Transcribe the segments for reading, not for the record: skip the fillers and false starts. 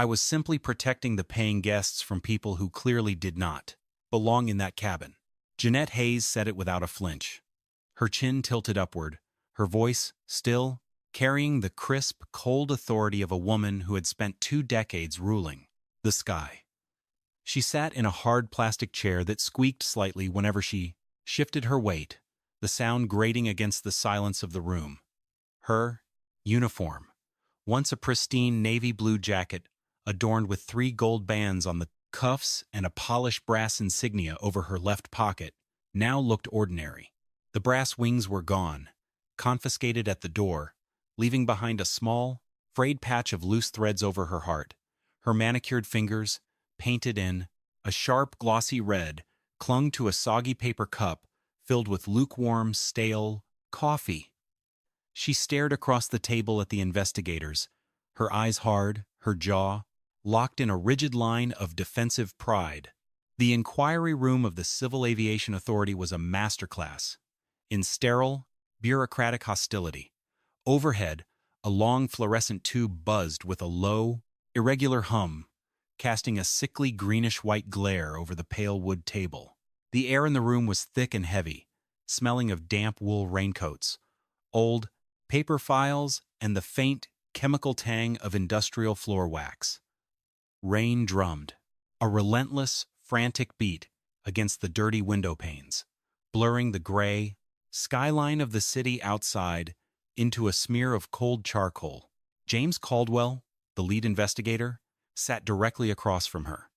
I was simply protecting the paying guests from people who clearly did not belong in that cabin. Jeanette Hayes said it without a flinch. Her chin tilted upward, her voice still carrying the crisp, cold authority of a woman who had spent 2 decades ruling the sky. She sat in a hard plastic chair that squeaked slightly whenever she shifted her weight, the sound grating against the silence of the room. Her uniform, once a pristine navy blue jacket adorned with 3 gold bands on the cuffs and a polished brass insignia over her left pocket, now looked ordinary. The brass wings were gone, confiscated at the door, leaving behind a small, frayed patch of loose threads over her heart. Her manicured fingers, painted in a sharp, glossy red, clung to a soggy paper cup filled with lukewarm, stale coffee. She stared across the table at the investigators, her eyes hard, her jaw locked in a rigid line of defensive pride. The inquiry room of the Civil Aviation Authority was a masterclass in sterile, bureaucratic hostility. Overhead, a long fluorescent tube buzzed with a low, irregular hum, casting a sickly greenish-white glare over the pale wood table. The air in the room was thick and heavy, smelling of damp wool raincoats, old paper files, and the faint, chemical tang of industrial floor wax. Rain drummed, a relentless, frantic beat against the dirty window panes, blurring the gray skyline of the city outside into a smear of cold charcoal. James Caldwell, the lead investigator, sat directly across from her.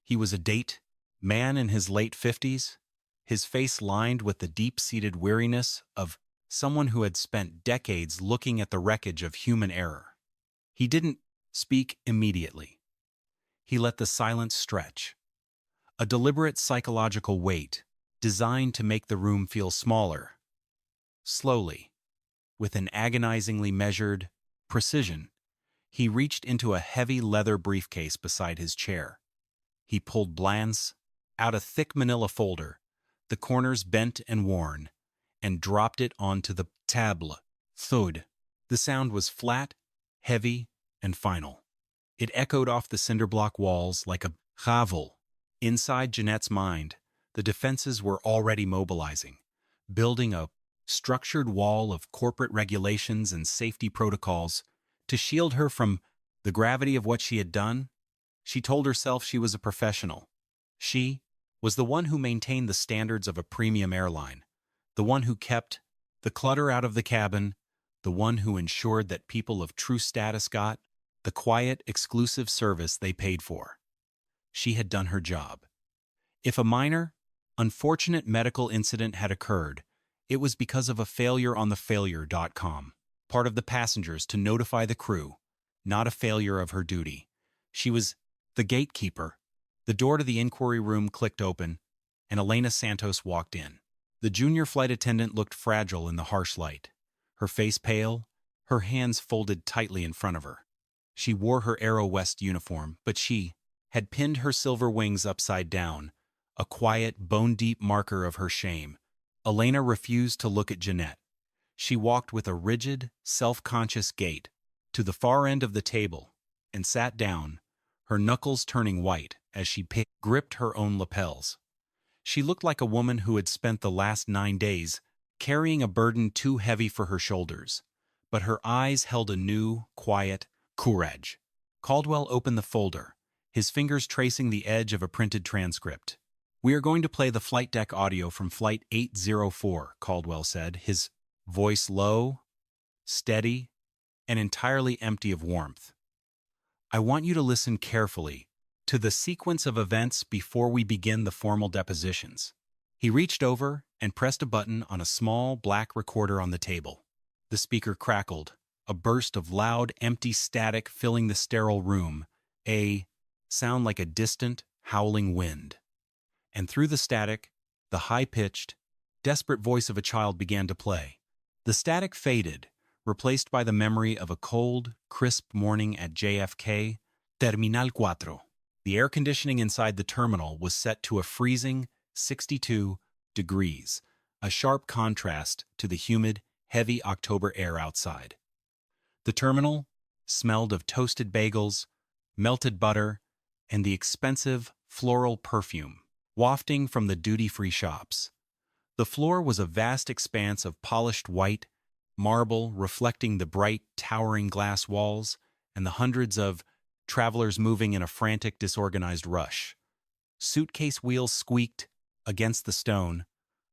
He was a man in his late 50s, his face lined with the deep-seated weariness of someone who had spent decades looking at the wreckage of human error. He didn't speak immediately. He let the silence stretch, a deliberate psychological weight designed to make the room feel smaller. Slowly, with an agonizingly measured precision, he reached into a heavy leather briefcase beside his chair. He pulled Blance out a thick manila folder, the corners bent and worn, and dropped it onto the table. Thud. The sound was flat, heavy, and final. It echoed off the cinderblock walls like a havel. Inside Jeanette's mind, the defenses were already mobilizing, building a structured wall of corporate regulations and safety protocols to shield her from the gravity of what she had done. She told herself she was a professional. She was the one who maintained the standards of a premium airline, the one who kept the clutter out of the cabin, the one who ensured that people of true status got the quiet, exclusive service they paid for. She had done her job. If a minor, unfortunate medical incident had occurred, it was because of a failure on the failure.com, part of the passengers to notify the crew, not a failure of her duty. She was the gatekeeper. The door to the inquiry room clicked open, and Elena Santos walked in. The junior flight attendant looked fragile in the harsh light, her face pale, her hands folded tightly in front of her. She wore her Aero West uniform, but she had pinned her silver wings upside down, a quiet, bone-deep marker of her shame. Elena refused to look at Jeanette. She walked with a rigid, self-conscious gait to the far end of the table and sat down, her knuckles turning white as she gripped her own lapels. She looked like a woman who had spent the last 9 days carrying a burden too heavy for her shoulders, but her eyes held a new, quiet courage. Caldwell opened the folder, his fingers tracing the edge of a printed transcript. "We are going to play the flight deck audio from Flight 804, Caldwell said, his voice low, steady, and entirely empty of warmth. "I want you to listen carefully to the sequence of events before we begin the formal depositions." He reached over and pressed a button on a small black recorder on the table. The speaker crackled, a burst of loud, empty static filling the sterile room, a sound like a distant, howling wind. And through the static, the high-pitched, desperate voice of a child began to play. The static faded, replaced by the memory of a cold, crisp morning at JFK, Terminal 4. The air conditioning inside the terminal was set to a freezing 62 degrees, a sharp contrast to the humid, heavy October air outside. The terminal smelled of toasted bagels, melted butter, and the expensive floral perfume wafting from the duty-free shops. The floor was a vast expanse of polished white marble reflecting the bright, towering glass walls and the hundreds of travelers moving in a frantic, disorganized rush. Suitcase wheels squeaked against the stone,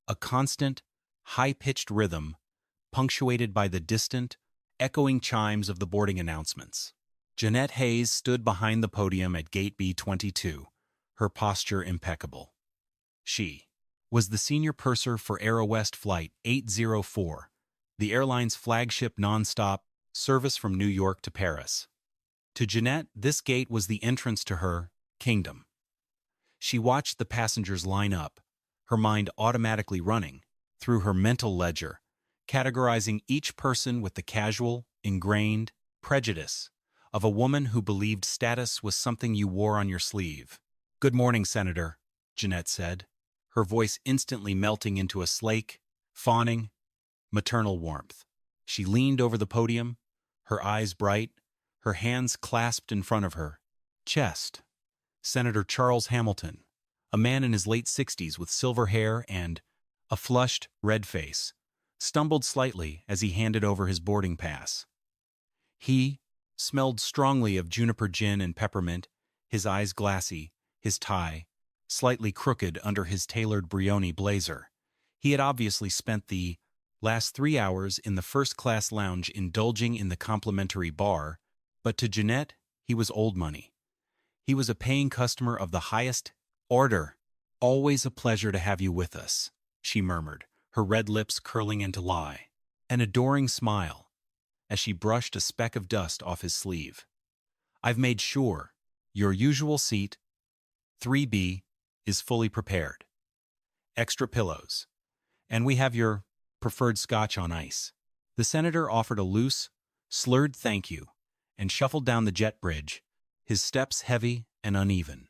a constant, high-pitched rhythm punctuated by the distant, echoing chimes of the boarding announcements. Jeanette Hayes stood behind the podium at Gate B-22, her posture impeccable. She was the senior purser for AeroWest Flight 804, the airline's flagship nonstop service from New York to Paris. To Jeanette, this gate was the entrance to her kingdom. She watched the passengers line up, her mind automatically running through her mental ledger, categorizing each person with the casual, ingrained prejudice of a woman who believed status was something you wore on your sleeve. "Good morning, Senator," Jeanette said, her voice instantly melting into a slake, fawning, maternal warmth. She leaned over the podium, her eyes bright, her hands clasped in front of her chest. Senator Charles Hamilton, a man in his late 60s with silver hair and a flushed, red face, stumbled slightly as he handed over his boarding pass. He smelled strongly of juniper gin and peppermint, his eyes glassy, his tie slightly crooked under his tailored Brioni blazer. He had obviously spent the last 3 hours in the first-class lounge indulging in the complimentary bar, but to Jeanette, he was old money. He was a paying customer of the highest order. "Always a pleasure to have you with us," she murmured, her red lips curling into lie, an adoring smile, as she brushed a speck of dust off his sleeve. "I've made sure your usual seat, 3B, is fully prepared. Extra pillows. And we have your preferred scotch on ice." The senator offered a loose, slurred thank you and shuffled down the jet bridge, his steps heavy and uneven.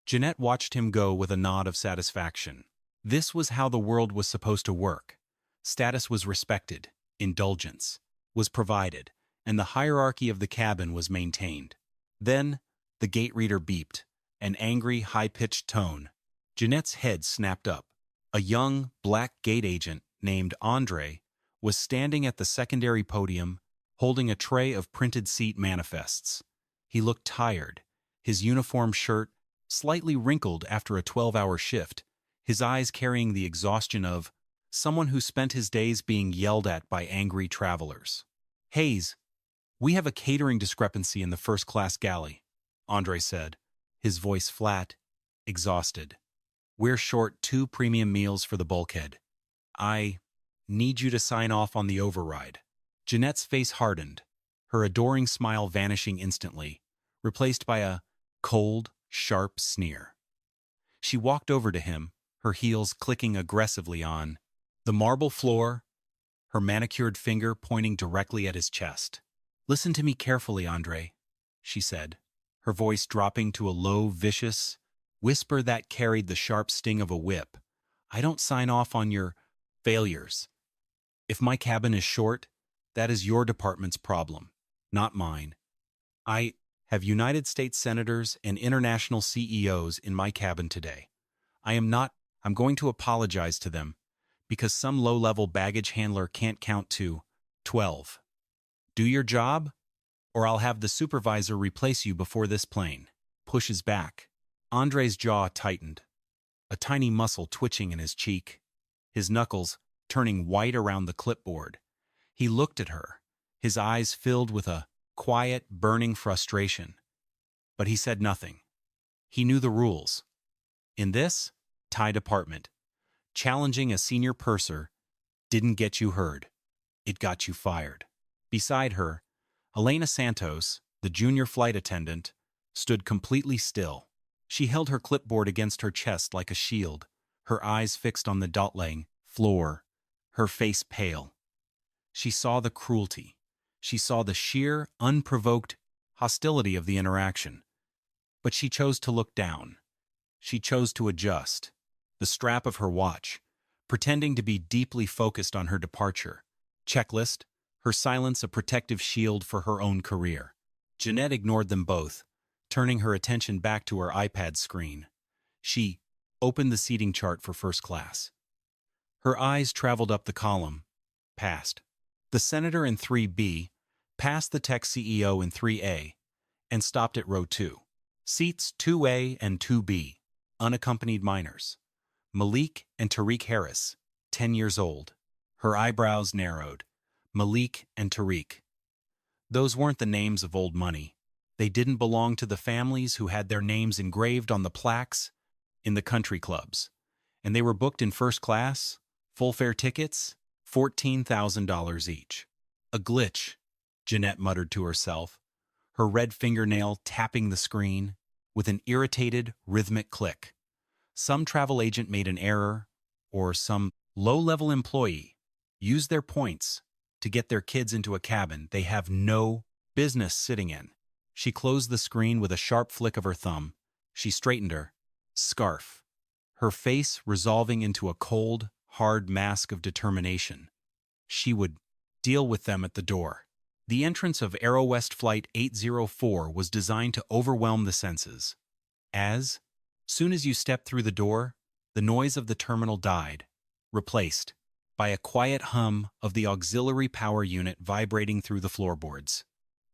Jeanette watched him go with a nod of satisfaction. This was how the world was supposed to work. Status was respected, indulgence was provided, and the hierarchy of the cabin was maintained. Then, the gate reader beeped, an angry, high-pitched tone. Jeanette's head snapped up. A young, black gate agent named Andre was standing at the secondary podium, holding a tray of printed seat manifests. He looked tired, his uniform shirt slightly wrinkled after a 12-hour shift, his eyes carrying the exhaustion of someone who spent his days being yelled at by angry travelers. "Hayes, we have a catering discrepancy in the first-class galley," Andre said, his voice flat, exhausted. "We're short 2 premium meals for the bulkhead. I need you to sign off on the override." Jeanette's face hardened, her adoring smile vanishing instantly, replaced by a cold, sharp sneer. She walked over to him, her heels clicking aggressively on the marble floor, her manicured finger pointing directly at his chest. "Listen to me carefully, Andre," she said, her voice dropping to a low, vicious whisper that carried the sharp sting of a whip. "I don't sign off on your failures. If my cabin is short, that is your department's problem, not mine. I have United States senators and international CEOs in my cabin today. I'm going to apologize to them because some low-level baggage handler can't count to 12. Do your job, or I'll have the supervisor replace you before this plane pushes back." Andre's jaw tightened, a tiny muscle twitching in his cheek, his knuckles turning white around the clipboard. He looked at her, his eyes filled with a quiet, burning frustration. But he said nothing. He knew the rules. In this tie department, challenging a senior purser didn't get you heard. It got you fired. Beside her, Elena Santos, the junior flight attendant, stood completely still. She held her clipboard against her chest like a shield, her eyes fixed on the dotling floor, her face pale. She saw the cruelty. She saw the sheer, unprovoked hostility of the interaction. But she chose to look down. She chose to adjust the strap of her watch, pretending to be deeply focused on her departure checklist, her silence a protective shield for her own career. Jeanette ignored them both, turning her attention back to her iPad screen. She opened the seating chart for first class. Her eyes traveled up the column, past the senator in 3B, past the tech CEO in 3A, and stopped at row 2. Seats 2A and 2B, unaccompanied minors. Malik and Tariq Harris, 10 years old. Her eyebrows narrowed. Malik and Tariq. Those weren't the names of old money. They didn't belong to the families who had their names engraved on the plaques in the country clubs. And they were booked in first class, full fare tickets, $14,000 each. A glitch, Jeanette muttered to herself, her red fingernail tapping the screen with an irritated, rhythmic click. Some travel agent made an error, or some low-level employee used their points to get their kids into a cabin they have no business sitting in. She closed the screen with a sharp flick of her thumb. She straightened her scarf, her face resolving into a cold, hard mask of determination. She would deal with them at the door. The entrance of AeroWest Flight 804 was designed to overwhelm the senses. As soon as you stepped through the door, the noise of the terminal died, replaced by a quiet hum of the auxiliary power unit vibrating through the floorboards.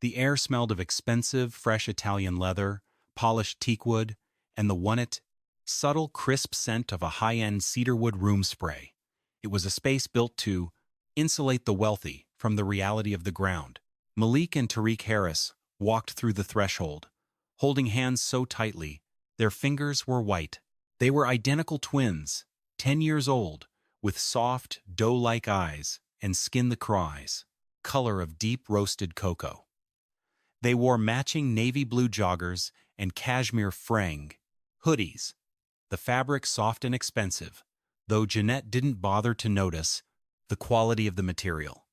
The air smelled of expensive, fresh Italian leather, polished teakwood, and the wonnet, subtle, crisp scent of a high-end cedarwood room spray. It was a space built to insulate the wealthy from the reality of the ground. Malik and Tariq Harris walked through the threshold, holding hands so tightly, their fingers were white. They were identical twins, 10 years old, with soft, dough-like eyes and skin the cries, color of deep-roasted cocoa. They wore matching navy blue joggers and cashmere frang hoodies, the fabric soft and expensive, though Jeanette didn't bother to notice the quality of the material.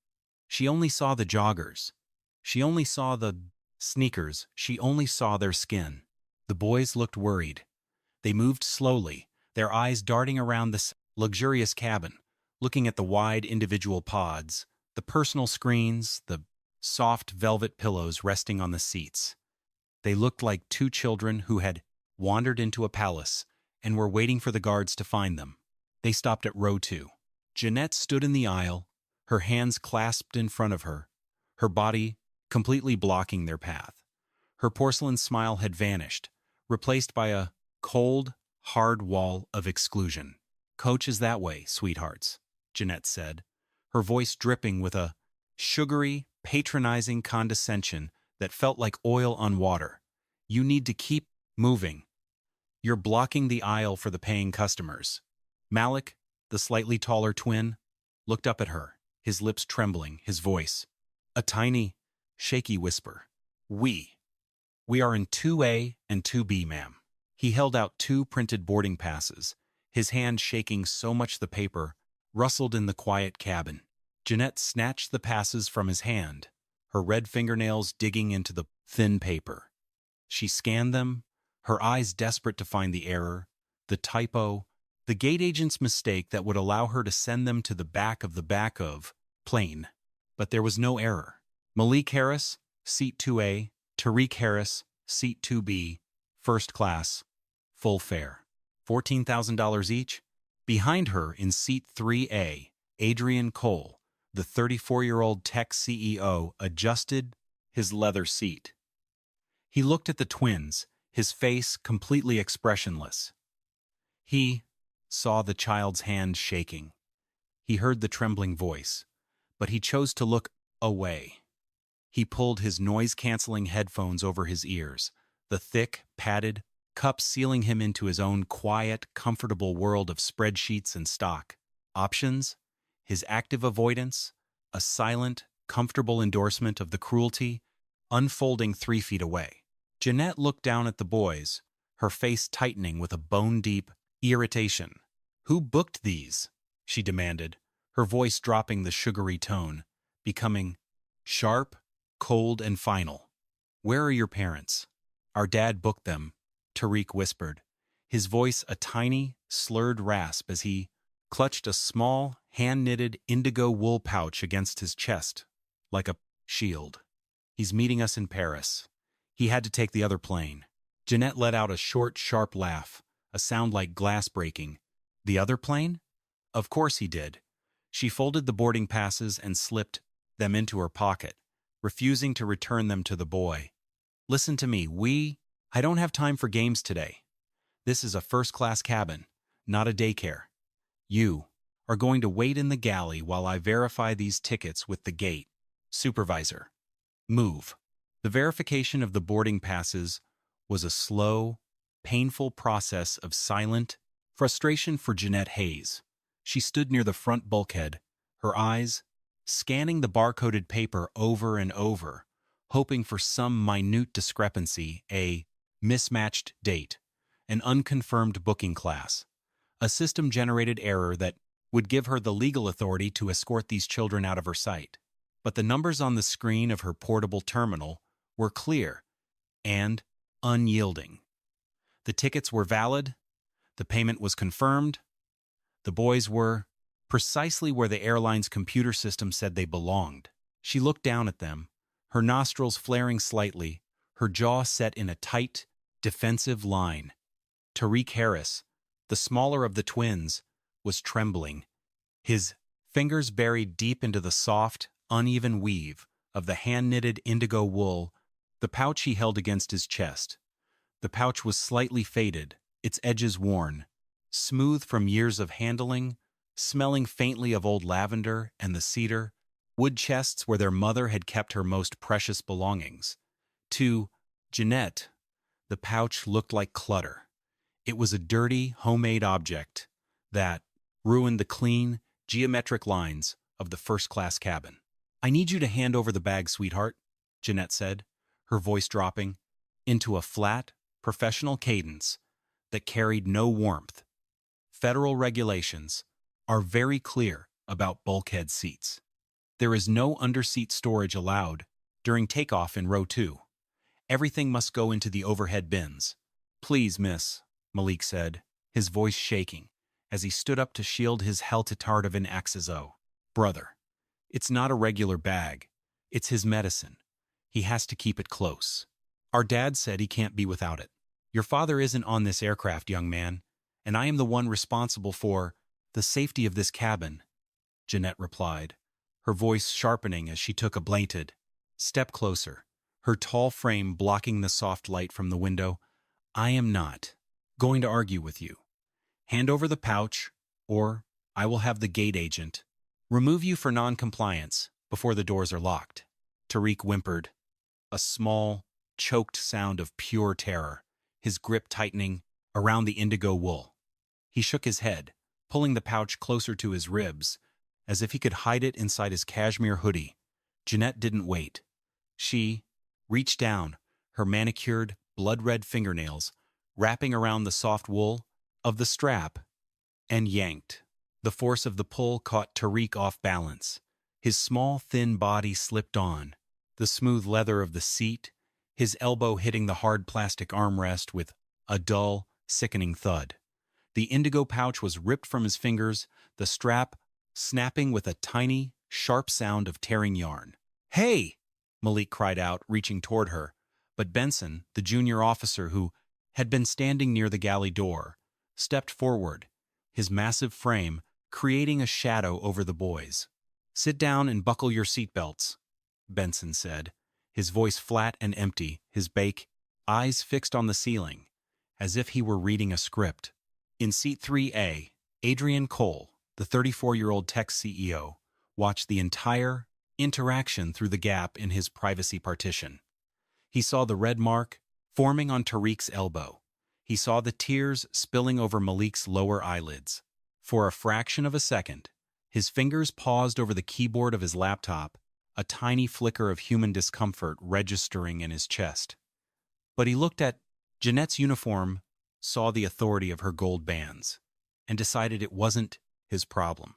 She only saw the joggers. She only saw the sneakers. She only saw their skin. The boys looked worried. They moved slowly, their eyes darting around the luxurious cabin, looking at the wide individual pods, the personal screens, the soft velvet pillows resting on the seats. They looked like two children who had wandered into a palace and were waiting for the guards to find them. They stopped at row 2. Jeanette stood in the aisle, her hands clasped in front of her, her body completely blocking their path. Her porcelain smile had vanished, replaced by a cold, hard wall of exclusion. "Coach is that way, sweethearts," Jeanette said, her voice dripping with a sugary, patronizing condescension that felt like oil on water. "You need to keep moving. You're blocking the aisle for the paying customers." Malik, the slightly taller twin, looked up at her, his lips trembling, his voice a tiny, shaky whisper. We are in 2A and 2B, ma'am." He held out 2 printed boarding passes, his hand shaking so much the paper rustled in the quiet cabin. Jeanette snatched the passes from his hand, her red fingernails digging into the thin paper. She scanned them, her eyes desperate to find the error, the typo, the gate agent's mistake that would allow her to send them to the back of plane. But there was no error. Malik Harris, seat 2A, Tariq Harris, seat 2B, first class, full fare. $14,000 each. Behind her in seat 3A, Adrian Cole, the 34-year-old tech CEO, adjusted his leather seat. He looked at the twins, his face completely expressionless. He saw the child's hand shaking. He heard the trembling voice, but he chose to look away. He pulled his noise-canceling headphones over his ears, the thick, padded cup sealing him into his own quiet, comfortable world of spreadsheets and stock options, his active avoidance, a silent, comfortable endorsement of the cruelty, unfolding 3 feet away. Jeanette looked down at the boys, her face tightening with a bone-deep irritation. "Who booked these?" she demanded, her voice dropping the sugary tone, becoming sharp, cold, and final. "Where are your parents?" "Our dad booked them," Tariq whispered, his voice a tiny, slurred rasp as he clutched a small, hand-knitted indigo wool pouch against his chest, like a shield. "He's meeting us in Paris. He had to take the other plane." Jeanette let out a short, sharp laugh, a sound like glass breaking. The other plane? Of course he did. She folded the boarding passes and slipped them into her pocket, refusing to return them to the boy. Listen to me, I don't have time for games today. This is a first-class cabin, not a daycare. You are going to wait in the galley while I verify these tickets with the gate. Supervisor. Move. The verification of the boarding passes was a slow, painful process of silent frustration for Jeanette Hayes. She stood near the front bulkhead, her eyes scanning the barcoded paper over and over, hoping for some minute discrepancy, a mismatched date, an unconfirmed booking class, a system-generated error that would give her the legal authority to escort these children out of her sight. But the numbers on the screen of her portable terminal were clear and unyielding. The tickets were valid, the payment was confirmed, the boys were precisely where the airline's computer system said they belonged. She looked down at them, her nostrils flaring slightly, her jaw set in a tight, defensive line. Tariq Harris, the smaller of the twins, was trembling, his fingers buried deep into the soft, uneven weave of the hand-knitted indigo wool, the pouch he held against his chest. The pouch was slightly faded, its edges worn, smooth from years of handling, smelling faintly of old lavender and the cedar, wood chests where their mother had kept her most precious belongings. To Jeanette, the pouch looked like clutter. It was a dirty, homemade object that ruined the clean, geometric lines of the first-class cabin. I need you to hand over the bag, sweetheart, Jeanette said, her voice dropping into a flat, professional cadence that carried no warmth. Federal regulations are very clear about bulkhead seats. There is no underseat storage allowed during takeoff in row 2. Everything must go into the overhead bins. Please, miss, Malik said, his voice shaking, as he stood up to shield his Heltetard Axazo. Brother, it's not a regular bag. It's his medicine. He has to keep it close. Our dad said he can't be without it. Your father isn't on this aircraft, young man, and I am the one responsible for the safety of this cabin, Jeanette replied, her voice sharpening as she took a blanketed step closer, her tall frame blocking the soft light from the window. I am not going to argue with you. Hand over the pouch, or I will have the gate agent remove you for non-compliance before the doors are locked. Tariq whimpered, a small, choked sound of pure terror, his grip tightening around the indigo wool. He shook his head, pulling the pouch closer to his ribs, as if he could hide it inside his cashmere hoodie. Jeanette didn't wait. She reached down, her manicured, blood-red fingernails wrapping around the soft wool of the strap, and yanked. The force of the pull caught Tariq off balance. His small, thin body slipped on, the smooth leather of the seat, his elbow hitting the hard plastic armrest with a dull, sickening thud. The indigo pouch was ripped from his fingers, the strap snapping with a tiny, sharp sound of tearing yarn. Hey! Malik cried out, reaching toward her, but Benson, the junior officer who had been standing near the galley door, stepped forward, his massive frame creating a shadow over the boys. Sit down and buckle your seatbelts, Benson said, his voice flat and empty, his eyes fixed on the ceiling, as if he were reading a script. In seat 3A, Adrian Cole, the 34-year-old tech CEO, watched the entire interaction through the gap in his privacy partition. He saw the red mark forming on Tariq's elbow. He saw the tears spilling over Malik's lower eyelids. For a fraction of a second, his fingers paused over the keyboard of his laptop, a tiny flicker of human discomfort registering in his chest. But he looked at Jeanette's uniform, saw the authority of her gold bands, and decided it wasn't his problem.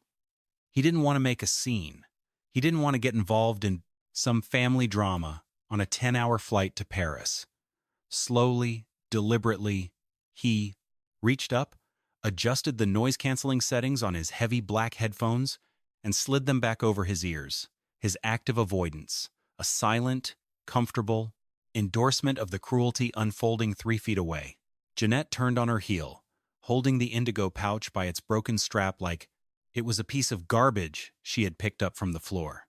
He didn't want to make a scene. He didn't want to get involved in some family drama on a 10-hour flight to Paris. Slowly, deliberately, he reached up, adjusted the noise-canceling settings on his heavy black headphones, and slid them back over his ears, his act of avoidance, a silent, comfortable, endorsement of the cruelty unfolding 3 feet away. Jeanette turned on her heel, holding the indigo pouch by its broken strap like it was a piece of garbage she had picked up from the floor.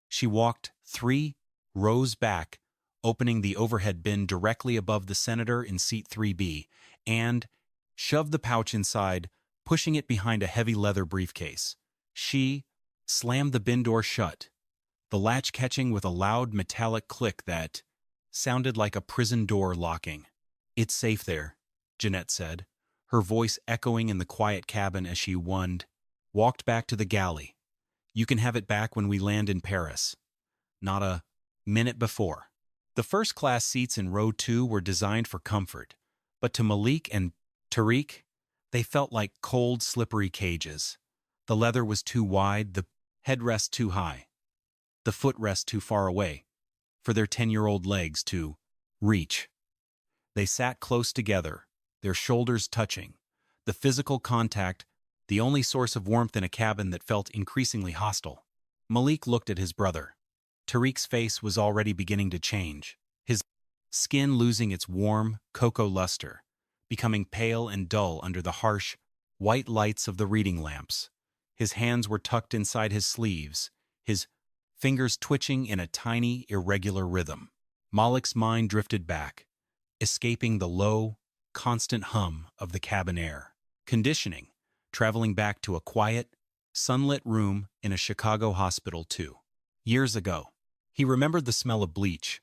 She walked 3 rows back, opening the overhead bin directly above the senator in seat 3B, and shoved the pouch inside, pushing it behind a heavy leather briefcase. She slammed the bin door shut, the latch catching with a loud metallic click that sounded like a prison door locking. "It's safe there," Jeanette said, her voice echoing in the quiet cabin as she walked back to the galley. "You can have it back when we land in Paris." Not a minute before. The first-class seats in row 2 were designed for comfort, but to Malik and Tariq, they felt like cold, slippery cages. The leather was too wide, the headrest too high, the footrest too far away for their 10-year-old legs to reach. They sat close together, their shoulders touching, the physical contact the only source of warmth in a cabin that felt increasingly hostile. Malik looked at his brother. Tariq's face was already beginning to change, his skin losing its warm, cocoa luster, becoming pale and dull under the harsh, white lights of the reading lamps. His hands were tucked inside his sleeves, his fingers twitching in a tiny, irregular rhythm. Malik's mind drifted back, escaping the low, constant hum of the cabin air. Conditioning, traveling back to a quiet, sunlit room in a Chicago hospital 2 years ago. He remembered the smell of bleach,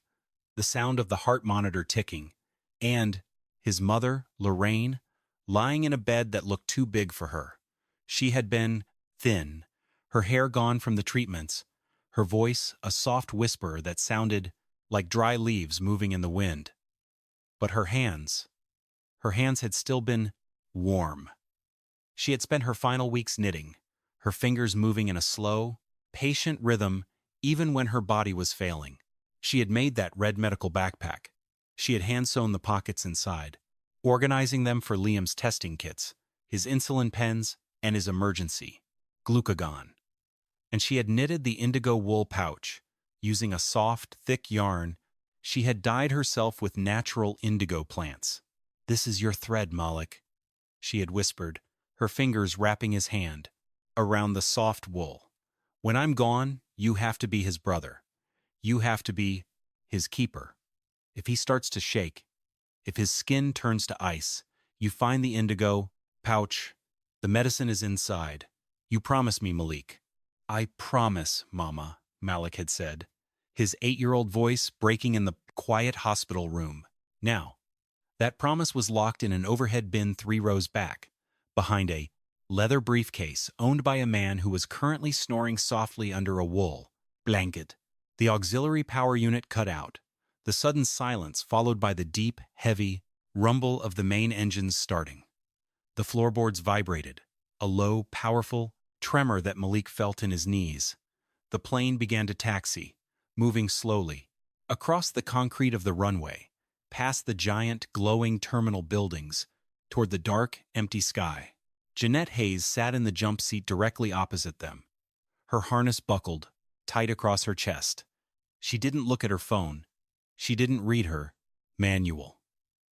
the sound of the heart monitor ticking, and his mother, Lorraine, lying in a bed that looked too big for her. She had been thin, her hair gone from the treatments, her voice a soft whisper that sounded like dry leaves moving in the wind. But her hands had still been warm. She had spent her final weeks knitting, her fingers moving in a slow, patient rhythm even when her body was failing. She had made that red medical backpack. She had hand-sewn the pockets inside, organizing them for Liam's testing kits, his insulin pens, and his emergency glucagon. And she had knitted the indigo wool pouch, using a soft, thick yarn she had dyed herself with natural indigo plants. "This is your thread, Malik," she had whispered, her fingers wrapping his hand around the soft wool. "When I'm gone, you have to be his brother. You have to be his keeper. If he starts to shake, if his skin turns to ice, you find the indigo pouch. The medicine is inside. You promise me, Malik." "I promise, Mama," Malik had said, his 8-year-old voice breaking in the quiet hospital room. Now, that promise was locked in an overhead bin 3 rows back, behind a leather briefcase owned by a man who was currently snoring softly under a wool blanket. The auxiliary power unit cut out, the sudden silence followed by the deep, heavy rumble of the main engines starting. The floorboards vibrated, a low, powerful tremor that Malik felt in his knees. The plane began to taxi, moving slowly, across the concrete of the runway, past the giant, glowing terminal buildings, toward the dark, empty sky. Jeanette Hayes sat in the jump seat directly opposite them, her harness buckled, tight across her chest. She didn't look at her phone. She didn't read her manual.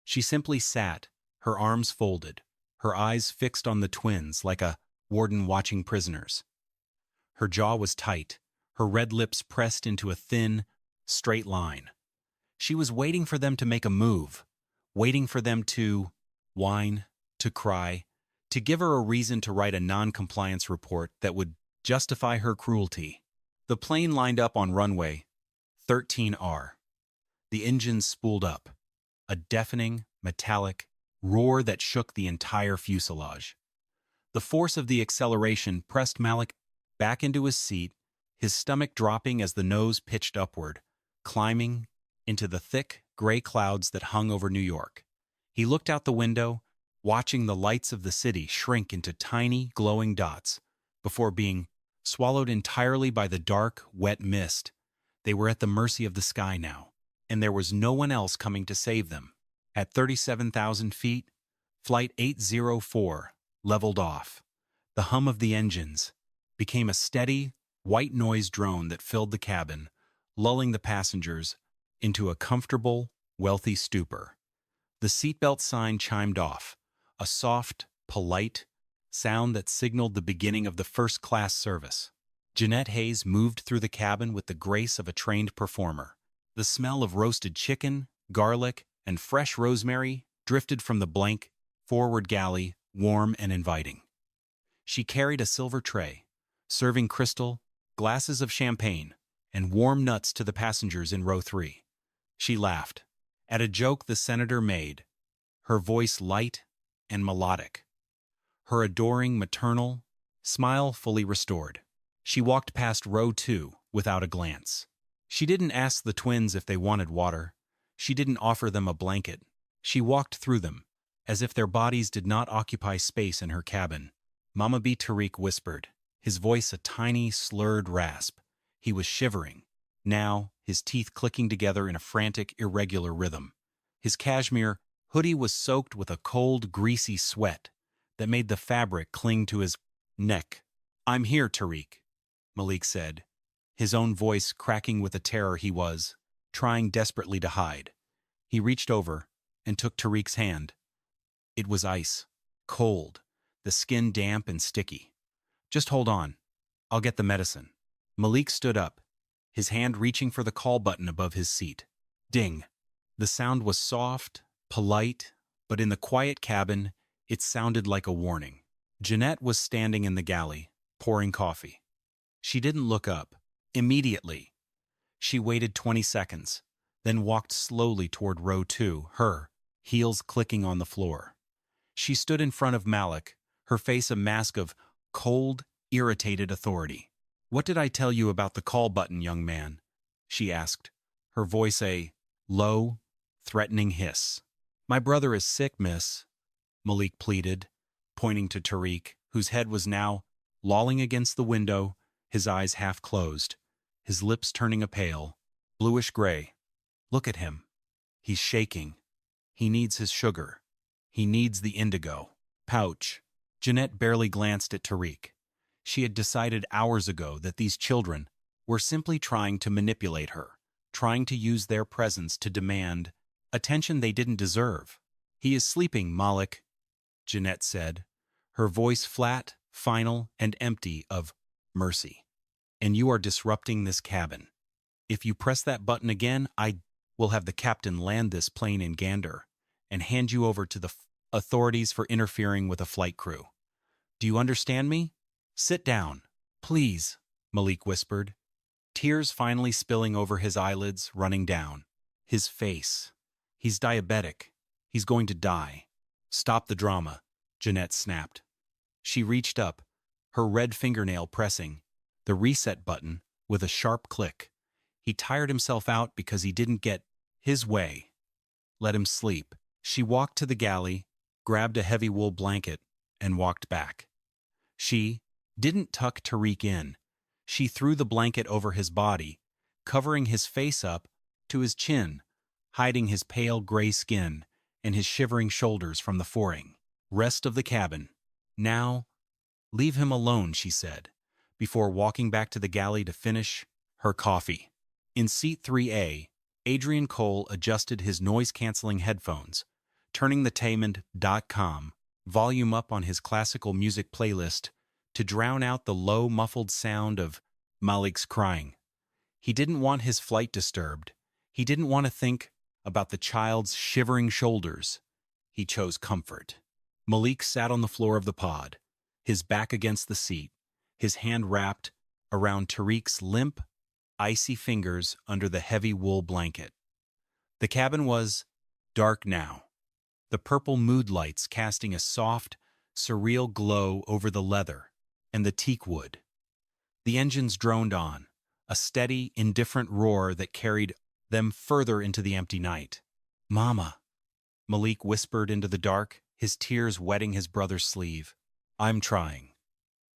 She simply sat, her arms folded, her eyes fixed on the twins like a warden watching prisoners. Her jaw was tight, her red lips pressed into a thin, straight line. She was waiting for them to make a move, waiting for them to whine, to cry, to give her a reason to write a non-compliance report that would justify her cruelty. The plane lined up on runway 13R. The engines spooled up, a deafening, metallic roar that shook the entire fuselage. The force of the acceleration pressed Malik back into his seat, his stomach dropping as the nose pitched upward, climbing into the thick, gray clouds that hung over New York. He looked out the window, watching the lights of the city shrink into tiny, glowing dots before being swallowed entirely by the dark, wet mist. They were at the mercy of the sky now, and there was no one else coming to save them. At 37,000 feet, Flight 804 leveled off. The hum of the engines became a steady, white noise drone that filled the cabin, lulling the passengers into a comfortable, wealthy stupor. The seatbelt sign chimed off, a soft, polite sound that signaled the beginning of the first-class service. Jeanette Hayes moved through the cabin with the grace of a trained performer. The smell of roasted chicken, garlic, and fresh rosemary drifted from the blank, forward galley, warm and inviting. She carried a silver tray, serving crystal, glasses of champagne, and warm nuts to the passengers in row 3. She laughed at a joke the senator made, her voice light and melodic, her adoring maternal smile fully restored. She walked past row 2 without a glance. She didn't ask the twins if they wanted water. She didn't offer them a blanket. She walked through them, as if their bodies did not occupy space in her cabin. Mama B. Tariq whispered, his voice a tiny, slurred rasp. He was shivering, now, his teeth clicking together in a frantic, irregular rhythm. His cashmere hoodie was soaked with a cold, greasy sweat that made the fabric cling to his neck. "I'm here, Tariq," Malik said, his own voice cracking with the terror he was trying desperately to hide. He reached over and took Tariq's hand. It was ice, cold, the skin damp and sticky. "Just hold on. I'll get the medicine." Malik stood up, his hand reaching for the call button above his seat. Ding. The sound was soft, polite, but in the quiet cabin, it sounded like a warning. Jeanette was standing in the galley, pouring coffee. She didn't look up. Immediately. She waited 20 seconds, then walked slowly toward row 2, her heels clicking on the floor. She stood in front of Malik, her face a mask of cold, irritated authority. "What did I tell you about the call button, young man?" she asked, her voice a low, threatening hiss. "My brother is sick, miss," Malik pleaded, pointing to Tariq, whose head was now lolling against the window, his eyes half closed, his lips turning a pale, bluish-gray. "Look at him. He's shaking. He needs his sugar. He needs the indigo." Pouch. Jeanette barely glanced at Tariq. She had decided hours ago that these children were simply trying to manipulate her, trying to use their presence to demand attention they didn't deserve. "He is sleeping, Malik," Jeanette said, her voice flat, final, and empty of mercy. "And you are disrupting this cabin. If you press that button again, I will have the captain land this plane in Gander and hand you over to the authorities for interfering with a flight crew. Do you understand me? Sit down, please," Malik whispered, tears finally spilling over his eyelids, running down. His face. "He's diabetic. He's going to die." "Stop the drama," Jeanette snapped. She reached up, her red fingernail pressing the reset button with a sharp click. He tired himself out because he didn't get his way. Let him sleep. She walked to the galley, grabbed a heavy wool blanket, and walked back. She didn't tuck Tariq in. She threw the blanket over his body, covering his face up to his chin, hiding his pale gray skin and his shivering shoulders from the forring. Rest of the cabin. "Now, leave him alone," she said, before walking back to the galley to finish her coffee. In seat 3A, Adrian Cole adjusted his noise-canceling headphones, turning the Taymond.com volume up on his classical music playlist to drown out the low, muffled sound of Malik's crying. He didn't want his flight disturbed. He didn't want to think about the child's shivering shoulders. He chose comfort. Malik sat on the floor of the pod, his back against the seat, his hand wrapped around Tariq's limp, icy fingers under the heavy wool blanket. The cabin was dark now, the purple mood lights casting a soft, surreal glow over the leather and the teak wood. The engines droned on, a steady, indifferent roar that carried them further into the empty night. "Mama," Malik whispered into the dark, his tears wetting his brother's sleeve. I'm trying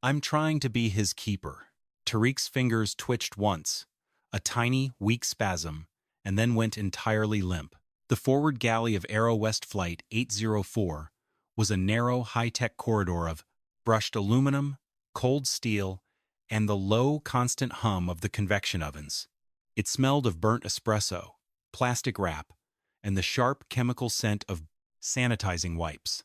to be his keeper." Tariq's fingers twitched once, a tiny, weak spasm, and then went entirely limp. The forward galley of Aero West Flight 804 was a narrow, high-tech corridor of brushed aluminum, cold steel, and the low, constant hum of the convection ovens. It smelled of burnt espresso, plastic wrap, and the sharp chemical scent of sanitizing wipes.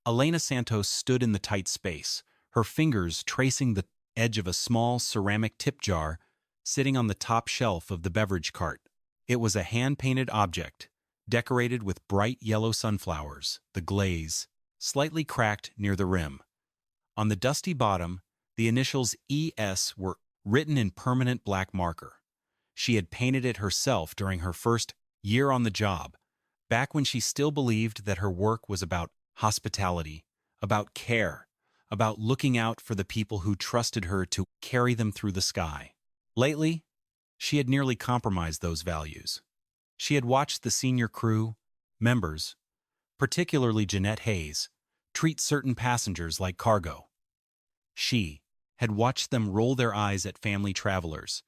Elena Santos stood in the tight space, her fingers tracing the edge of a small ceramic tip jar sitting on the top shelf of the beverage cart. It was a hand-painted object, decorated with bright yellow sunflowers, the glaze slightly cracked near the rim. On the dusty bottom, the initials ES were written in permanent black marker. She had painted it herself during her first year on the job, back when she still believed that her work was about hospitality, about care, about looking out for the people who trusted her to carry them through the sky. Lately, she had nearly compromised those values. She had watched the senior crew members, particularly Jeanette Hayes, treat certain passengers like cargo. She had watched them roll their eyes at family travelers,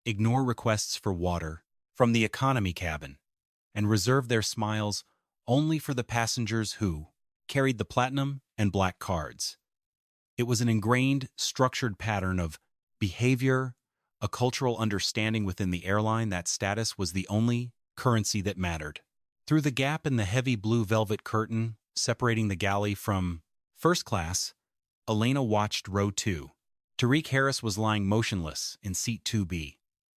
ignore requests for water from the economy cabin, and reserve their smiles only for the passengers who carried the platinum and black cards. It was an ingrained, structured pattern of behavior, a cultural understanding within the airline that status was the only currency that mattered. Through the gap in the heavy blue velvet curtain separating the galley from first class, Elena watched row 2. Tariq Harris was lying motionless in seat 2B.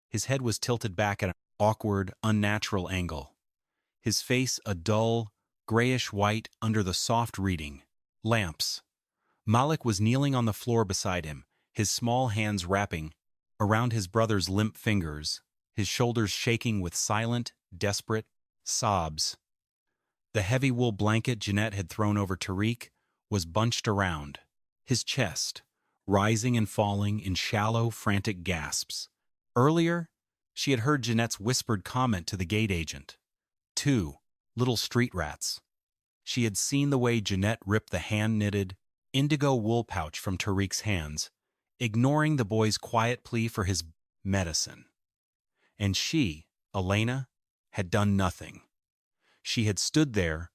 His head was tilted back at an awkward, unnatural angle. His face a dull, grayish-white under the soft reading lamps. Malik was kneeling on the floor beside him, his small hands wrapping around his brother's limp fingers, his shoulders shaking with silent, desperate sobs. The heavy wool blanket Jeanette had thrown over Tariq was bunched around his chest, rising and falling in shallow, frantic gasps. Earlier, she had heard Jeanette's whispered comment to the gate agent. 2 little street rats. She had seen the way Jeanette ripped the hand-knitted, indigo wool pouch from Tariq's hands, ignoring the boy's quiet plea for his medicine. And she, Elena, had done nothing. She had stood there,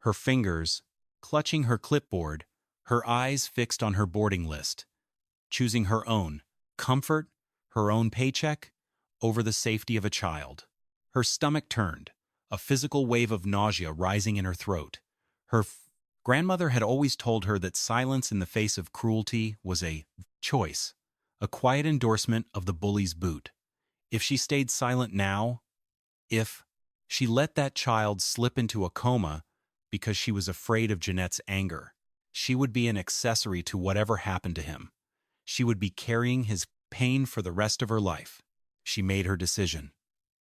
her fingers clutching her clipboard, her eyes fixed on her boarding list, choosing her own comfort, her own paycheck, over the safety of a child. Her stomach turned, a physical wave of nausea rising in her throat. Her grandmother had always told her that silence in the face of cruelty was a choice, a quiet endorsement of the bully's boot. If she stayed silent now, if she let that child slip into a coma because she was afraid of Jeanette's anger, she would be an accessory to whatever happened to him. She would be carrying his pain for the rest of her life. She made her decision.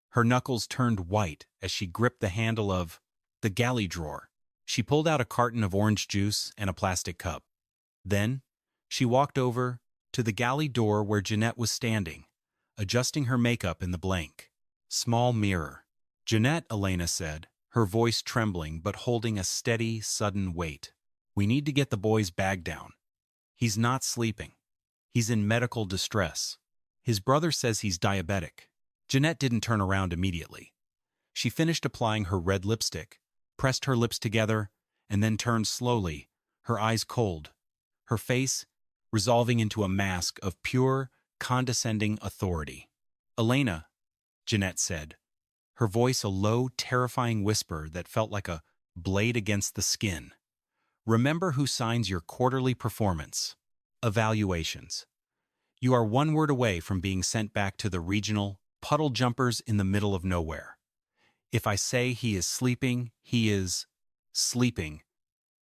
Her knuckles turned white as she gripped the handle of the galley drawer. She pulled out a carton of orange juice and a plastic cup. Then, she walked over to the galley door where Jeanette was standing, adjusting her makeup in the blank, small mirror. "Jeanette," Elena said, her voice trembling but holding a steady, sudden weight. "We need to get the boy's bag down. He's not sleeping. He's in medical distress. His brother says he's diabetic." Jeanette didn't turn around immediately. She finished applying her red lipstick, pressed her lips together, and then turned slowly, her eyes cold, her face resolving into a mask of pure, condescending authority. "Elena," Jeanette said, her voice a low, terrifying whisper that felt like a blade against the skin. "Remember who signs your quarterly performance evaluations. You are one word away from being sent back to the regional puddle jumpers in the middle of nowhere. If I say he is sleeping, he is sleeping.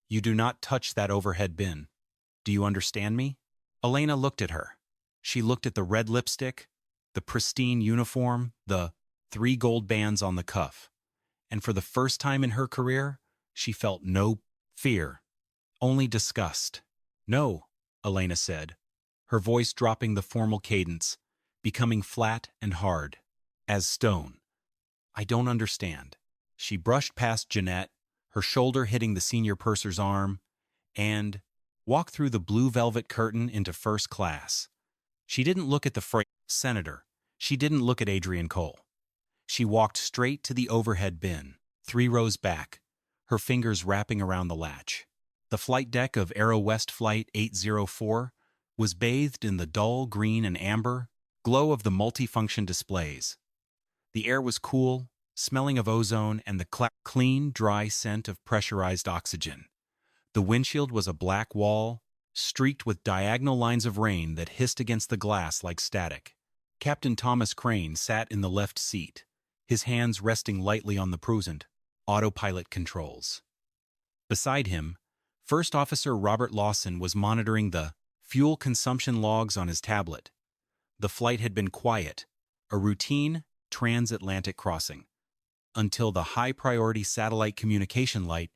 You do not touch that overhead bin. Do you understand me?" Elena looked at her. She looked at the red lipstick, the pristine uniform, the 3 gold bands on the cuff. And for the first time in her career, she felt no fear, only disgust. "No," Elena said, her voice dropping the formal cadence, becoming flat and hard, as stone. "I don't understand." She brushed past Jeanette, her shoulder hitting the senior purser's arm, and walked through the blue velvet curtain into first class. She didn't look at the senator. She didn't look at Adrian Cole. She walked straight to the overhead bin, 3 rows back, her fingers wrapping around the latch. The flight deck of Aero West Flight 804 was bathed in the dull green and amber glow of the multifunction displays. The air was cool, smelling of ozone and the clean, dry scent of pressurized oxygen. The windshield was a black wall, streaked with diagonal lines of rain that hissed against the glass like static. Captain Thomas Crane sat in the left seat, his hands resting lightly on the Prusent autopilot controls. Beside him, First Officer Robert Lawson was monitoring the fuel consumption logs on his tablet. The flight had been quiet, a routine transatlantic crossing, until the high-priority satellite communication light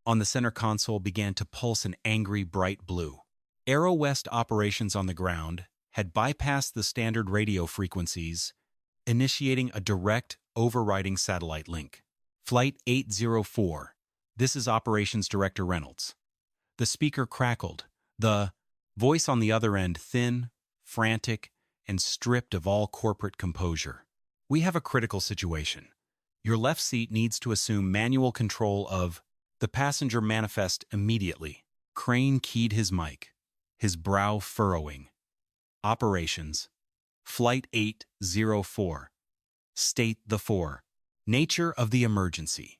on the center console began to pulse an angry bright blue. Aero West operations on the ground had bypassed the standard radio frequencies, initiating a direct, overriding satellite link. Flight 804. This is Operations Director Reynolds. The speaker crackled, the voice on the other end thin, frantic, and stripped of all corporate composure. We have a critical situation. Your left seat needs to assume manual control of the passenger manifest immediately. Crane keyed his mic, his brow furrowing. Operations. Flight 804. State the 4. Nature of the emergency.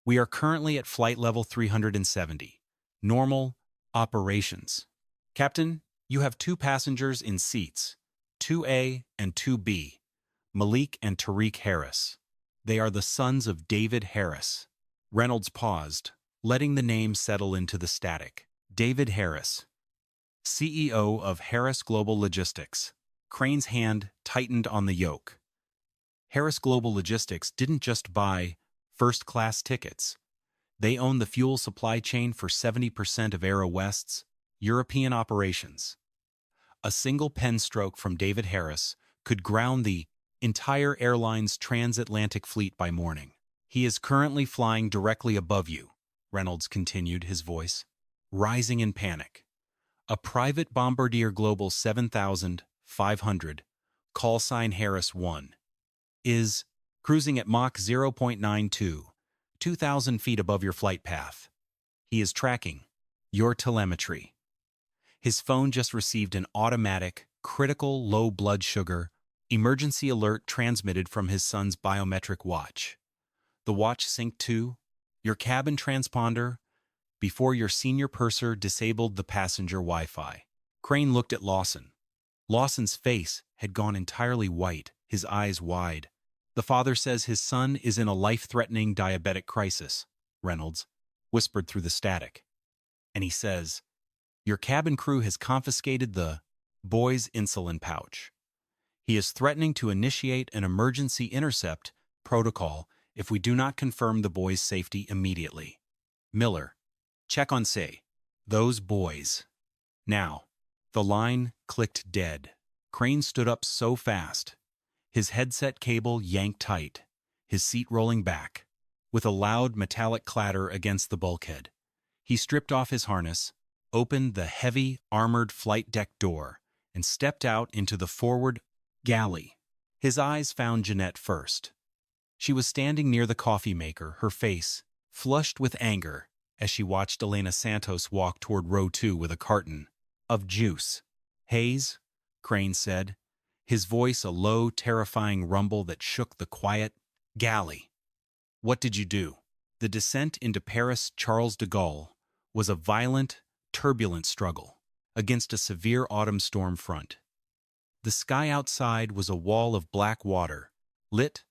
We are currently at flight level 370. Normal operations. Captain, you have 2 passengers in seats, 2A and 2B, Malik and Tariq Harris. They are the sons of David Harris. Reynolds paused, letting the name settle into the static. David Harris, CEO of Harris Global Logistics. Crane's hand tightened on the yoke. Harris Global Logistics didn't just buy first-class tickets. They own the fuel supply chain for 70% of Aero West's European operations. A single pen stroke from David Harris could ground the entire airline's transatlantic fleet by morning. He is currently flying directly above you, Reynolds continued, his voice rising in panic. A private Bombardier Global 7500, call sign Harris 1, is cruising at Mach 0.92, 2,000 feet above your flight path. He is tracking your telemetry. His phone just received an automatic, critical low blood sugar emergency alert transmitted from his son's biometric watch. The watch synced to your cabin transponder before your senior purser disabled the passenger Wi-Fi. Crane looked at Lawson. Lawson's face had gone entirely white, his eyes wide. The father says his son is in a life-threatening diabetic crisis, Reynolds whispered through the static. And he says, your cabin crew has confiscated the boy's insulin pouch. He is threatening to initiate an emergency intercept protocol if we do not confirm the boy's safety immediately. Miller, check on say, those boys. Now, the line clicked dead. Crane stood up so fast. His headset cable yanked tight, his seat rolling back, with a loud metallic clatter against the bulkhead. He stripped off his harness, opened the heavy, armored flight deck door, and stepped out into the forward galley. His eyes found Jeanette first. She was standing near the coffee maker, her face flushed with anger as she watched Elena Santos walk toward row 2 with a carton of juice. Hayes, Crane said, his voice a low, terrifying rumble that shook the quiet galley. What did you do? The descent into Paris Charles de Gaulle was a violent, turbulent struggle against a severe autumn storm front. The sky outside was a wall of black water, lit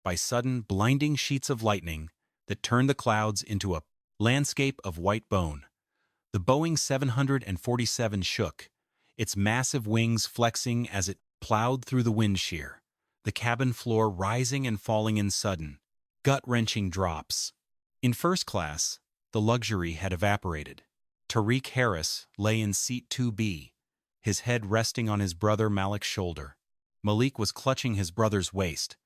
by sudden, blinding sheets of lightning that turned the clouds into a landscape of white bone. The Boeing 747 shook, its massive wings flexing as it plowed through the wind shear, the cabin floor rising and falling in sudden, gut-wrenching drops. In first class, the luxury had evaporated. Tariq Harris lay in seat 2B, his head resting on his brother Malik's shoulder. Malik was clutching his brother's waist,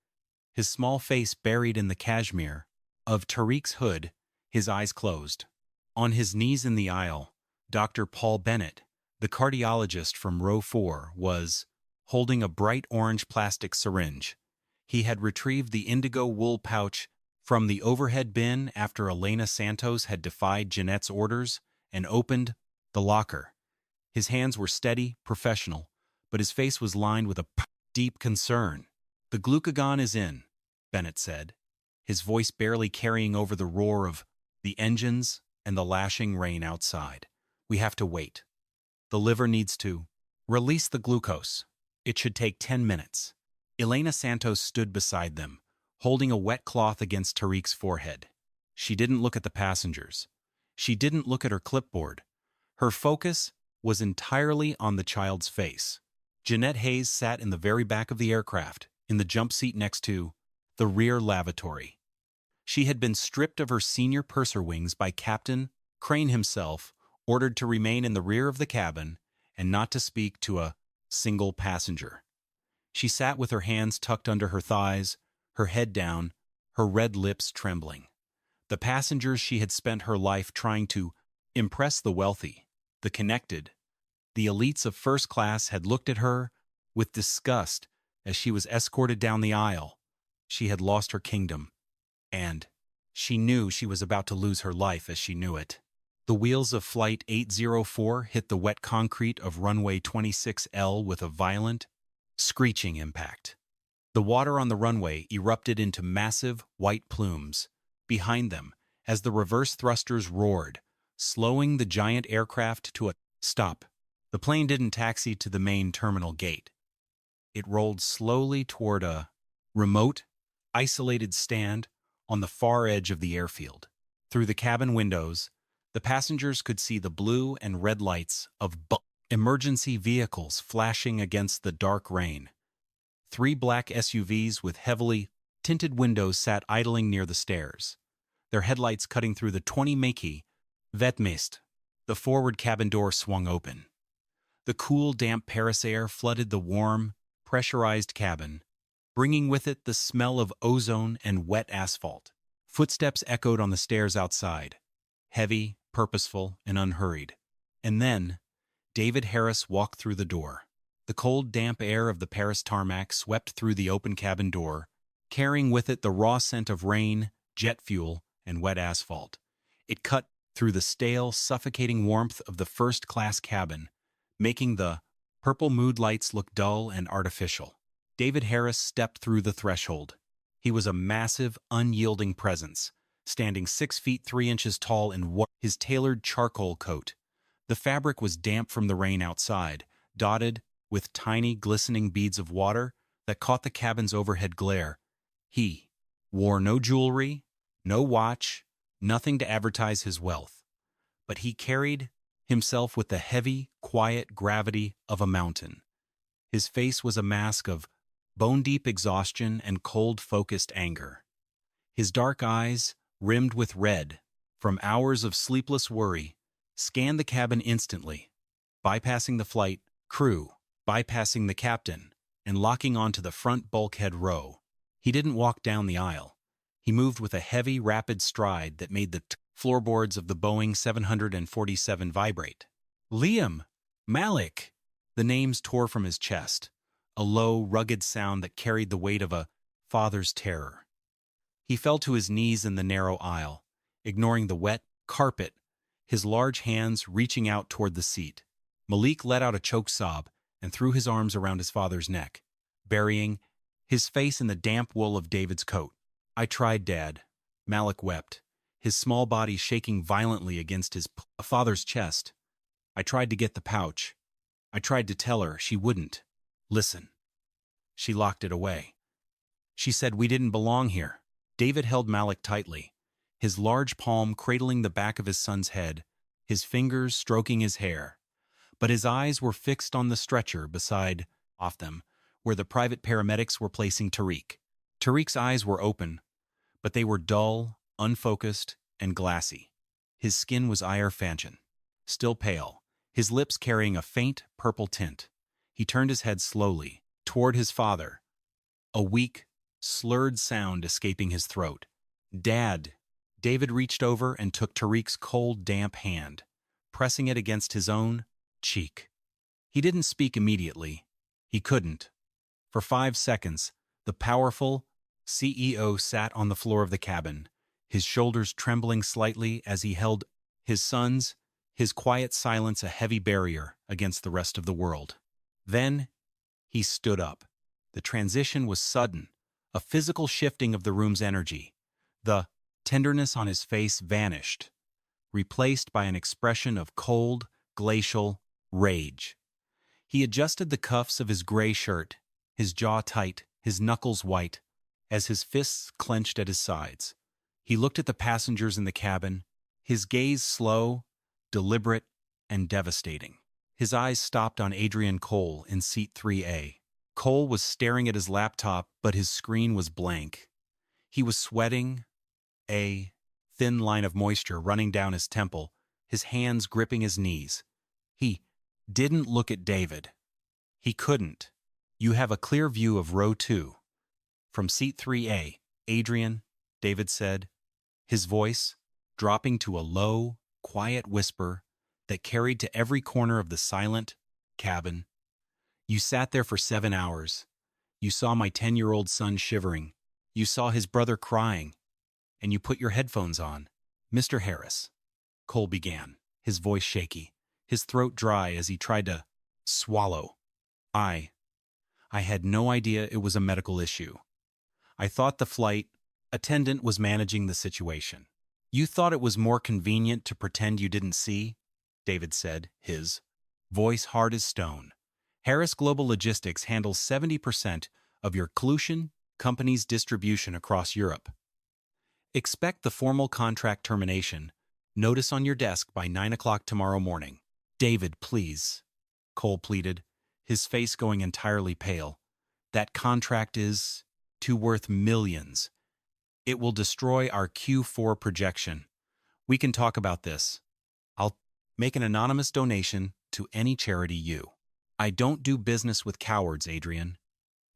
his small face buried in the cashmere of Tariq's hood, his eyes closed. On his knees in the aisle, Dr. Paul Bennett, the cardiologist from row 4, was holding a bright orange plastic syringe. He had retrieved the indigo wool pouch from the overhead bin after Elena Santos had defied Jeanette's orders and opened the locker. His hands were steady, professional, but his face was lined with a deep concern. The glucagon is in, Bennett said, his voice barely carrying over the roar of the engines and the lashing rain outside. We have to wait. The liver needs to release the glucose. It should take 10 minutes. Elena Santos stood beside them, holding a wet cloth against Tariq's forehead. She didn't look at the passengers. She didn't look at her clipboard. Her focus was entirely on the child's face. Jeanette Hayes sat in the very back of the aircraft, in the jump seat next to the rear lavatory. She had been stripped of her senior purser wings by Captain Crane himself, ordered to remain in the rear of the cabin and not to speak to a single passenger. She sat with her hands tucked under her thighs, her head down, her red lips trembling. The passengers she had spent her life trying to impress, the wealthy, the connected, the elites of first class, had looked at her with disgust as she was escorted down the aisle. She had lost her kingdom, and she knew she was about to lose her life as she knew it. The wheels of Flight 804 hit the wet concrete of runway 26L with a violent, screeching impact. The water on the runway erupted into massive white plumes behind them as the reverse thrusters roared, slowing the giant aircraft to a stop. The plane didn't taxi to the main terminal gate. It rolled slowly toward a remote, isolated stand on the far edge of the airfield. Through the cabin windows, the passengers could see the blue and red lights of emergency vehicles flashing against the dark rain. 3 black SUVs with heavily tinted windows sat idling near the stairs, their headlights cutting through the 20 Makey vet mist. The forward cabin door swung open. The cool, damp Paris air flooded the warm, pressurized cabin, bringing with it the smell of ozone and wet asphalt. Footsteps echoed on the stairs outside, heavy, purposeful, and unhurried. And then, David Harris walked through the door. The cold, damp air of the Paris tarmac swept through the open cabin door, carrying with it the raw scent of rain, jet fuel, and wet asphalt. It cut through the stale, suffocating warmth of the first-class cabin, making the purple mood lights look dull and artificial. David Harris stepped through the threshold. He was a massive, unyielding presence, standing 6 feet 3 inches tall in his tailored charcoal coat. The fabric was damp from the rain outside, dotted with tiny, glistening beads of water that caught the cabin's overhead glare. He wore no jewelry, no watch, nothing to advertise his wealth. But he carried himself with the heavy, quiet gravity of a mountain. His face was a mask of bone-deep exhaustion and cold-focused anger. His dark eyes, rimmed with red from hours of sleepless worry, scanned the cabin instantly, bypassing the flight crew, bypassing the captain, and locking onto the front bulkhead row. He didn't walk down the aisle. He moved with a heavy, rapid stride that made the floorboards of the Boeing 747 vibrate. Liam! Malik! The names tore from his chest, a low, rugged sound that carried the weight of a father's terror. He fell to his knees in the narrow aisle, ignoring the wet carpet, his large hands reaching out toward the seat. Malik let out a choked sob and threw his arms around his father's neck, burying his face in the damp wool of David's coat. "I tried, Dad." Malik wept, his small body shaking violently against his father's chest. "I tried to get the pouch. I tried to tell her. She wouldn't listen. She locked it away. She said we didn't belong here." David held Malik tightly, his large palm cradling the back of his son's head, his fingers stroking his hair. But his eyes were fixed on the stretcher beside off them, where the private paramedics were placing Tariq. Tariq's eyes were open, but they were dull, unfocused, and glassy. His skin was iron fanchon, still pale, his lips carrying a faint purple tint. He turned his head slowly toward his father, a weak, slurred sound escaping his throat. "Dad." David reached over and took Tariq's cold, damp hand, pressing it against his own cheek. He didn't speak immediately. He couldn't. For 5 seconds, the powerful CEO sat on the floor of the cabin, his shoulders trembling slightly as he held his son's, his quiet silence a heavy barrier against the rest of the world. Then he stood up. The transition was sudden, A physical shifting of the room's energy. The tenderness on his face vanished, replaced by an expression of cold, glacial rage. He adjusted the cuffs of his gray shirt, his jaw tight, his knuckles white, as his fists clenched at his sides. He looked at the passengers in the cabin, his gaze slow, deliberate, and devastating. His eyes stopped on Adrian Cole in seat 3A. Cole was staring at his laptop, but his screen was blank. He was sweating, a thin line of moisture running down his temple, his hands gripping his knees. He didn't look at David. He couldn't. You have a clear view of row 2. From seat 3A, Adrian, David said, his voice dropping to a low, quiet whisper that carried to every corner of the silent cabin. You sat there for 7 hours. You saw my 10-year-old son shivering. You saw his brother crying. And you put your headphones on. Mr. Harris, Cole began, his voice shaky, his throat dry as he tried to swallow. I had no idea it was a medical issue. I thought the flight attendant was managing the situation. You thought it was more convenient to pretend you didn't see? David said, his voice hard as stone. Harris Global Logistics handles 70% of your Clusian company's distribution across Europe. Expect the formal contract termination notice on your desk by 9 o'clock tomorrow morning. David, please, Cole pleaded, his face going entirely pale. That contract is worth millions. It will destroy our Q4 projection. We can talk about this. I'll make an anonymous donation to any charity you. I don't do business with cowards, Adrian.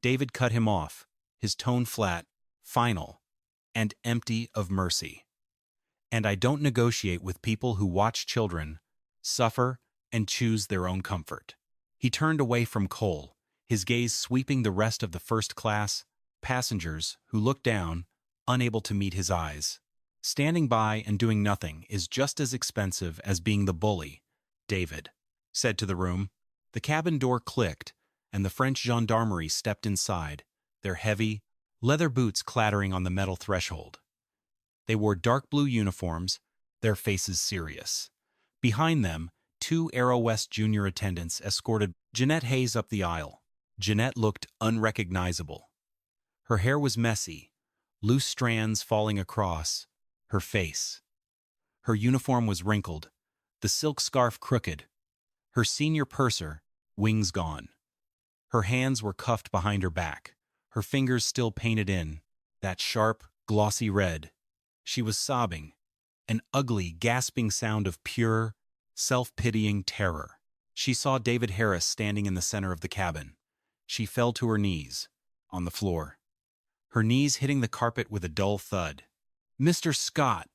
David cut him off, his tone flat, final, and empty of mercy. And I don't negotiate with people who watch children suffer and choose their own comfort. He turned away from Cole, his gaze sweeping the rest of the first-class passengers who looked down, unable to meet his eyes. Standing by and doing nothing is just as expensive as being the bully, David said to the room. The cabin door clicked, and the French gendarmerie stepped inside, their heavy, leather boots clattering on the metal threshold. They wore dark blue uniforms, their faces serious. Behind them, 2 Aero West junior attendants escorted Jeanette Hayes up the aisle. Jeanette looked unrecognizable. Her hair was messy, loose strands falling across her face. Her uniform was wrinkled, the silk scarf crooked. Her senior purser, wings gone. Her hands were cuffed behind her back, her fingers still painted in, that sharp, glossy red. She was sobbing, an ugly, gasping sound of pure, self-pitying terror. She saw David Harris standing in the center of the cabin. She fell to her knees, on the floor, her knees hitting the carpet with a dull thud. Mr. Scott,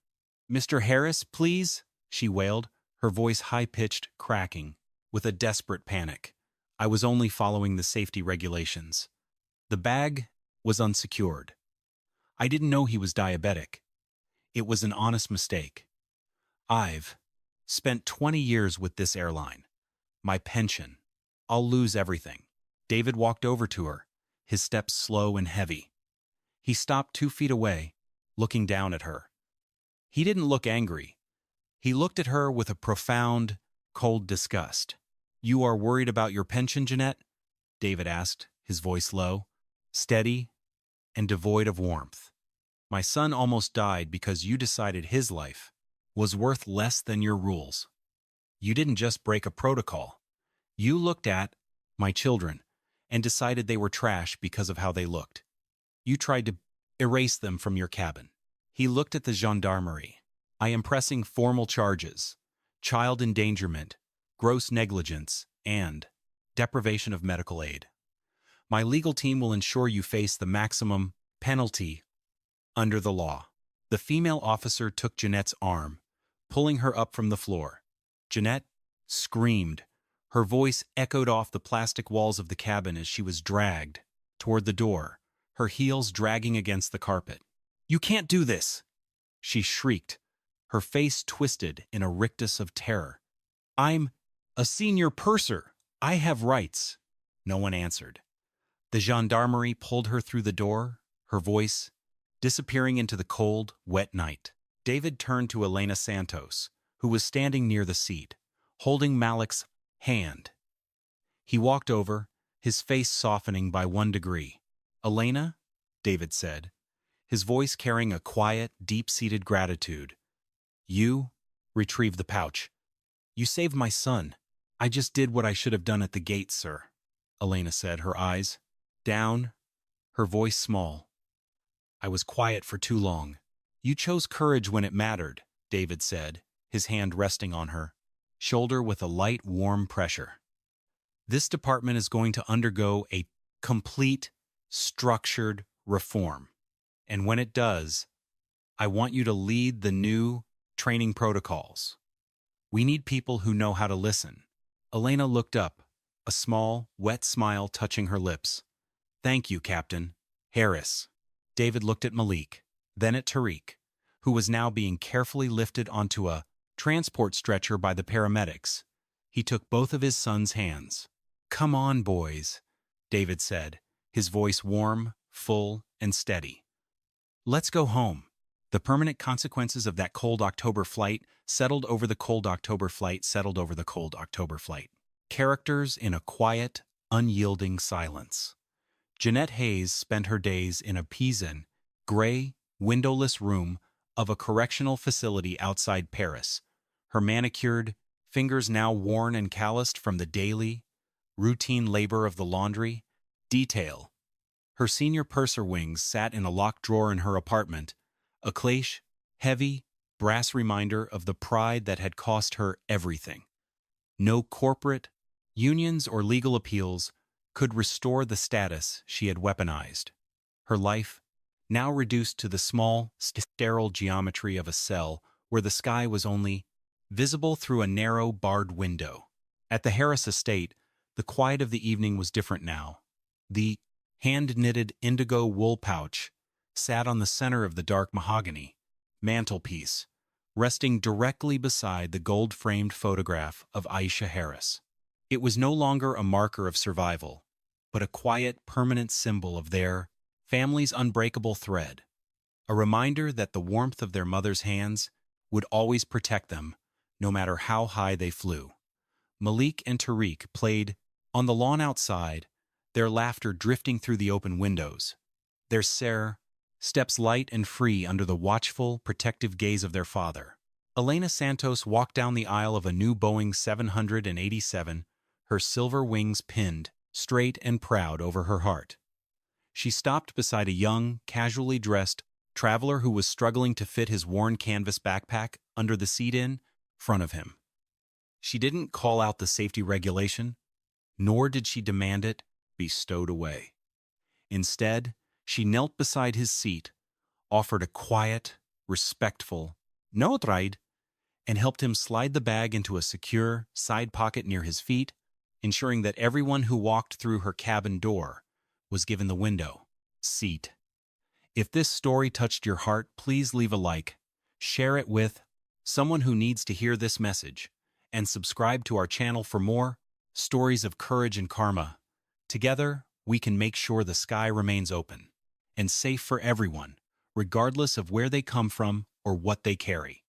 Mr. Harris, please, she wailed, her voice high-pitched, cracking, with a desperate panic. I was only following the safety regulations. The bag was unsecured. I didn't know he was diabetic. It was an honest mistake. I've spent 20 years with this airline. My pension. I'll lose everything. David walked over to her, his steps slow and heavy. He stopped 2 feet away, looking down at her. He didn't look angry. He looked at her with a profound, cold disgust. You are worried about your pension, Jeanette? David asked, his voice low, steady, and devoid of warmth. My son almost died because you decided his life was worth less than your rules. You didn't just break a protocol. You looked at my children and decided they were trash because of how they looked. You tried to erase them from your cabin. He looked at the gendarmerie. I am pressing formal charges, child endangerment, gross negligence, and deprivation of medical aid. My legal team will ensure you face the maximum penalty under the law. The female officer took Jeanette's arm, pulling her up from the floor. Jeanette screamed. Her voice echoed off the plastic walls of the cabin as she was dragged toward the door, her heels dragging against the carpet. You can't do this, she shrieked, her face twisted in a rictus of terror. I'm a senior purser. I have rights. No one answered. The gendarmerie pulled her through the door, her voice disappearing into the cold, wet night. David turned to Elena Santos, who was standing near the seat, holding Malik's hand. He walked over, his face softening by 1 degree. "Elena," David said, his voice carrying a quiet, deep-seated gratitude. "You," retrieved the pouch. "You saved my son. I just did what I should have done at the gate, sir," Elena said, her eyes down, her voice small. "I was quiet for too long." "You chose courage when it mattered," David said, his hand resting on her shoulder with a light, warm pressure. "This department is going to undergo a complete, structured reform. And when it does, I want you to lead the new training protocols. We need people who know how to listen." Elena looked up, a small, wet smile touching her lips. "Thank you, Captain Harris." David looked at Malik, then at Tariq, who was now being carefully lifted onto a transport stretcher by the paramedics. He took both of his son's hands. "Come on, boys," David said, his voice warm, full, and steady. "Let's go home." The permanent consequences of that cold October flight settled over the cold October flight, settled over the cold October flight. Characters in a quiet, unyielding silence. Jeanette Hayes spent her days in a Pisan, gray, windowless room of a correctional facility outside Paris, her manicured fingers now worn and calloused from the daily, routine labor of the laundry. Detail. Her senior purser wings sat in a locked drawer in her apartment, a cliche, heavy, brass reminder of the pride that had cost her everything. No corporate, unions, or legal appeals could restore the status she had weaponized. Her life, now reduced to the small, sterile geometry of a cell where the sky was only visible through a narrow, barred window. At the Harris estate, the quiet of the evening was different now. The hand-knitted indigo wool pouch sat on the center of the dark mahogany mantelpiece, resting directly beside the gold-framed photograph of Aisha Harris. It was no longer a marker of survival, but a quiet, permanent symbol of their family's unbreakable thread, a reminder that the warmth of their mother's hands would always protect them, no matter how high they flew. Malik and Tariq played on the lawn outside, their laughter drifting through the open windows, their steps light and free under the watchful, protective gaze of their father. Elena Santos walked down the aisle of a new Boeing 787, her silver wings pinned, straight and proud over her heart. She stopped beside a young, casually dressed traveler who was struggling to fit his worn canvas backpack under the seat in front of him. She didn't call out the safety regulation, nor did she demand it be stowed away. Instead, she knelt beside his seat, offered a quiet, respectful "no ride," and helped him slide the bag into a secure side pocket near his feet, ensuring that everyone who walked through her cabin door was given the window seat. If this story touched your heart, please leave a like, share it with someone who needs to hear this message, and subscribe to our channel for more stories of courage and karma. Together, we can make sure the sky remains open and safe for everyone, regardless of where they come from or what they carry.